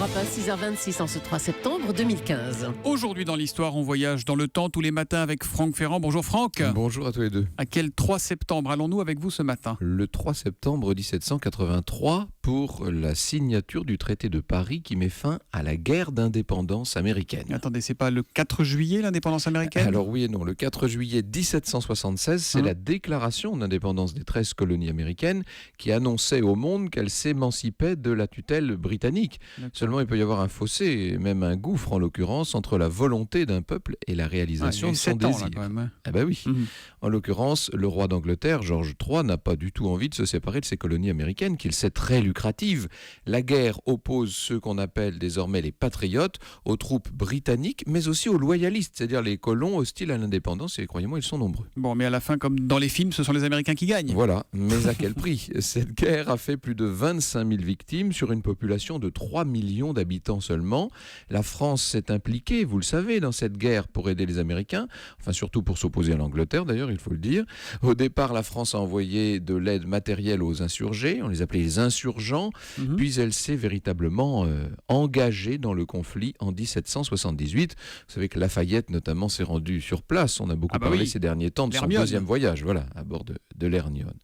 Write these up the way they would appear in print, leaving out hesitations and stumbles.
Europe 1, 6h26 en ce 3 septembre 2015. Aujourd'hui dans l'histoire, on voyage dans le temps tous les matins avec Franck Ferrand. Bonjour Franck. Bonjour à tous les deux. À quel 3 septembre allons-nous avec vous ce matin ? Le 3 septembre 1783 pour la signature du traité de Paris qui met fin à la guerre d'indépendance américaine. Attendez, c'est pas le 4 juillet l'indépendance américaine ? Alors oui et non, le 4 juillet 1776, c'est la déclaration d'indépendance des 13 colonies américaines qui annonçait au monde qu'elles s'émancipaient de la tutelle britannique. D'accord. Seulement, il peut y avoir un fossé, et même un gouffre en l'occurrence, entre la volonté d'un peuple et la réalisation de son 7 ans, désir. là, quand même. Ah ben oui. En l'occurrence, le roi d'Angleterre, George III, n'a pas du tout envie de se séparer de ses colonies américaines, qu'il sait très lucratives. La guerre oppose ceux qu'on appelle désormais les patriotes aux troupes britanniques, mais aussi aux loyalistes, c'est-à-dire les colons hostiles à l'indépendance, et croyez-moi, ils sont nombreux. Bon, mais à la fin, comme dans les films, ce sont les Américains qui gagnent. Voilà, mais à quel prix ? Cette guerre a fait plus de 25 000 victimes sur une population de 3 millions d'habitants seulement. La France s'est impliquée, vous le savez, dans cette guerre pour aider les Américains, enfin surtout pour s'opposer à l'Angleterre d'ailleurs, il faut le dire. Au départ, la France a envoyé de l'aide matérielle aux insurgés, on les appelait les insurgents, puis elle s'est véritablement engagée dans le conflit en 1778. Vous savez que Lafayette notamment s'est rendu sur place, on a beaucoup parlé ces derniers temps de son deuxième voyage, voilà, à bord de l'Hermione.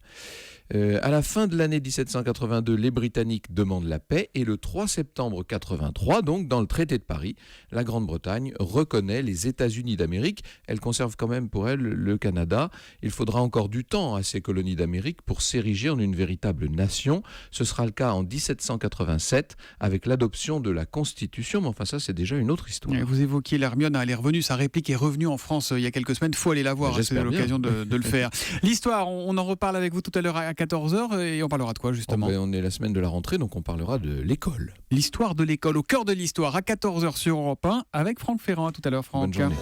À la fin de l'année 1782, les Britanniques demandent la paix et le 3 septembre 83, donc dans le traité de Paris, la Grande-Bretagne reconnaît les États-Unis d'Amérique. Elle conserve quand même pour elle le Canada. Il faudra encore du temps à ces colonies d'Amérique pour s'ériger en une véritable nation. Ce sera le cas en 1787 avec l'adoption de la Constitution, mais enfin ça c'est déjà une autre histoire. Vous évoquiez l'Hermione, elle est revenue, sa réplique est revenue en France il y a quelques semaines, il faut aller la voir, c'est l'occasion de le faire. L'histoire, on en reparle avec vous tout à l'heure à 14h et on parlera de quoi justement ? On est la semaine de la rentrée, donc on parlera de l'école. L'histoire de l'école, au cœur de l'histoire, à 14h sur Europe 1 avec Franck Ferrand. À tout à l'heure Franck. Bonne journée.